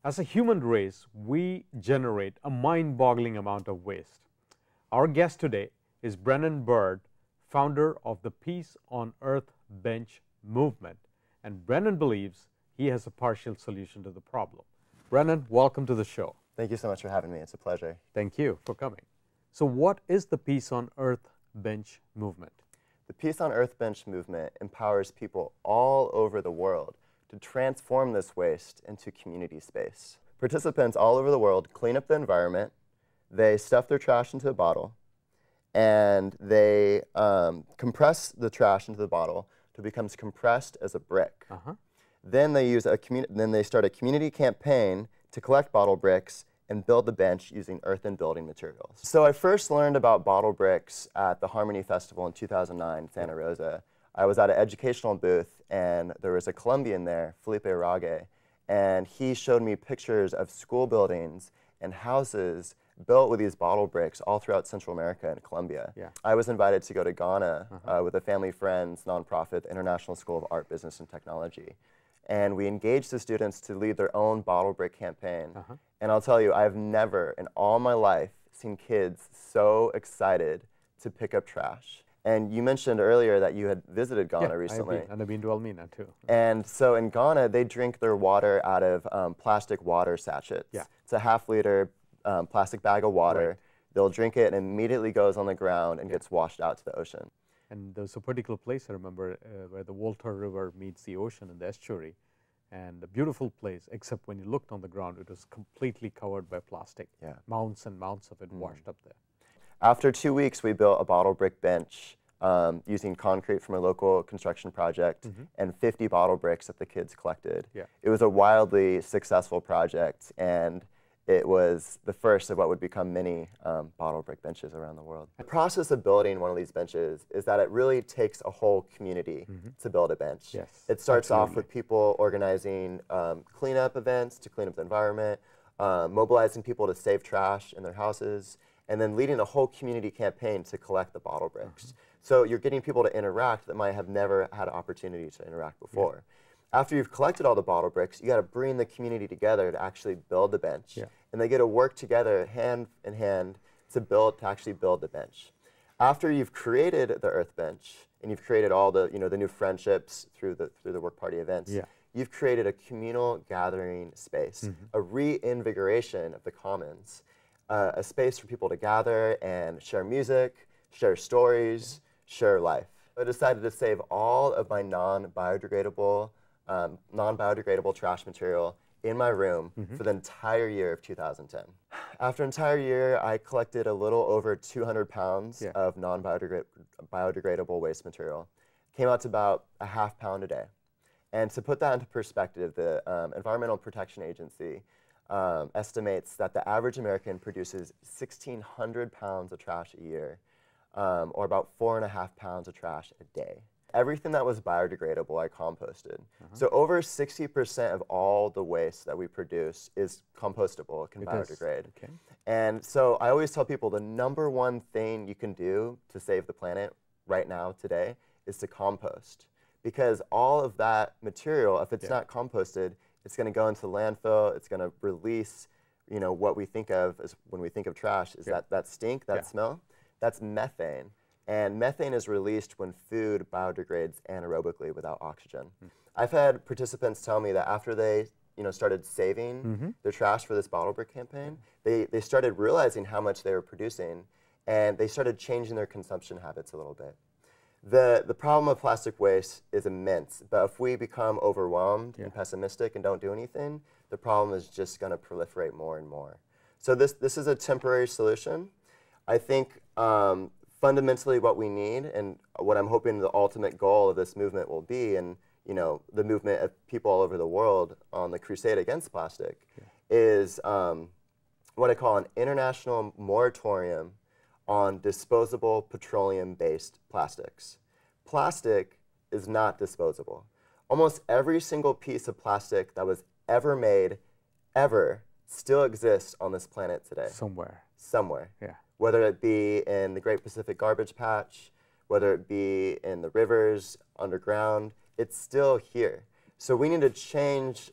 As a human race, we generate a mind-boggling amount of waste. Our guest today is Brennan Bird, founder of the Peace on Earth Bench movement. And Brennan believes he has a partial solution to the problem. Brennan, welcome to the show. Thank you so much for having me. It's a pleasure. Thank you for coming. So what is the Peace on Earth Bench movement? The Peace on Earth Bench movement empowers people all over the world to transform this waste into community space. Participants all over the world clean up the environment, they stuff their trash into a bottle, and they compress the trash into the bottle to becomes compressed as a brick. Then they start a community campaign to collect bottle bricks and build the bench using earthen building materials. So I first learned about bottle bricks at the Harmony Festival in 2009 in Santa Rosa. I was at an educational booth, and there was a Colombian there, Felipe Arage, and he showed me pictures of school buildings and houses built with these bottle bricks all throughout Central America and Colombia. I was invited to go to Ghana with a family friends nonprofit, the International School of Art, Business, and Technology. And we engaged the students to lead their own bottle brick campaign. And I'll tell you, I've never in all my life seen kids so excited to pick up trash. And you mentioned earlier that you had visited Ghana recently. And I've been to Almina too. And so in Ghana, they drink their water out of plastic water sachets. It's a half-liter plastic bag of water. They'll drink it and immediately goes on the ground and gets washed out to the ocean. And there's a particular place, I remember, where the Volta River meets the ocean in the estuary. And a beautiful place, except when you looked on the ground, it was completely covered by plastic. Mounds and mounds of it washed up there. After 2 weeks, we built a bottle brick bench using concrete from a local construction project and 50 bottle bricks that the kids collected. It was a wildly successful project, and it was the first of what would become many bottle brick benches around the world. The process of building one of these benches is that it really takes a whole community to build a bench. It starts off with people organizing cleanup events to clean up the environment, mobilizing people to save trash in their houses, and then leading a whole community campaign to collect the bottle bricks. So you're getting people to interact that might have never had an opportunity to interact before. After you've collected all the bottle bricks, you got to bring the community together to actually build the bench. And they get to work together hand in hand to actually build the bench. After you've created the Earth Bench and you've created all the, the new friendships through the work party events, you've created a communal gathering space, a reinvigoration of the commons, a space for people to gather and share music, share stories, share life. I decided to save all of my non-biodegradable trash material in my room for the entire year of 2010. After an entire year, I collected a little over 200 pounds of non-biodegradable waste material. Came out to about a half pound a day. And to put that into perspective, the Environmental Protection Agency estimates that the average American produces 1,600 pounds of trash a year, or about 4.5 pounds of trash a day. Everything that was biodegradable, I composted. So over 60% of all the waste that we produce is compostable, it can biodegrade. And so I always tell people the #1 thing you can do to save the planet right now, today, is to compost. Because all of that material, if it's not composted, it's going to go into the landfill, it's going to release, what we think of as when we think of trash, is that stink, that smell, that's methane. And methane is released when food biodegrades anaerobically without oxygen. I've had participants tell me that after they started saving their trash for this bottle brick campaign, they started realizing how much they were producing, and they started changing their consumption habits a little bit. The problem of plastic waste is immense, but if we become overwhelmed and pessimistic and don't do anything, the problem is just going to proliferate more and more. So this is a temporary solution. I think fundamentally what we need, and what I'm hoping the ultimate goal of this movement will be, and the movement of people all over the world on the crusade against plastic, is what I call an international moratorium on disposable petroleum-based plastics. Plastic is not disposable. Almost every single piece of plastic that was ever made, ever, still exists on this planet today. Somewhere. Whether it be in the Great Pacific Garbage Patch, whether it be in the rivers, underground, it's still here. So we need to change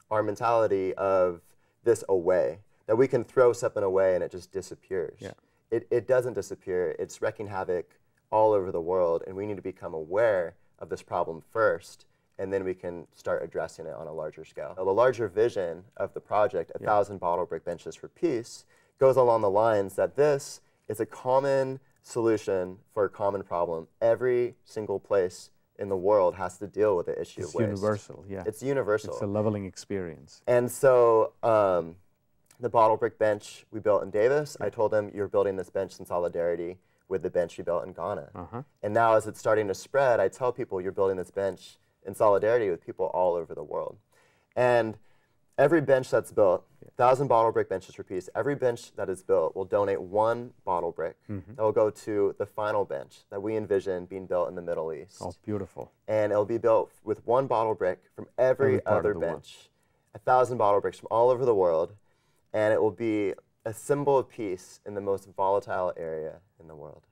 our mentality of this away, that we can throw something away and it just disappears. Yeah. It doesn't disappear. It's wreaking havoc all over the world, and we need to become aware of this problem first, and then we can start addressing it on a larger scale. Now, the larger vision of the project, 1,000 bottle brick benches for peace, goes along the lines that this is a common solution for a common problem. Every single place in the world has to deal with the issue of waste. It's universal, yeah. It's universal. It's a leveling experience. And so the bottle brick bench we built in Davis, I told them you're building this bench in solidarity with the bench we built in Ghana. And now as it's starting to spread, I tell people you're building this bench in solidarity with people all over the world. And every bench that's built, 1,000 bottle brick benches for peace, every bench that is built will donate 1 bottle brick that will go to the final bench that we envision being built in the Middle East. Oh, beautiful. And it'll be built with 1 bottle brick from every other bench. 1,000 bottle bricks from all over the world, and it will be a symbol of peace in the most volatile area in the world.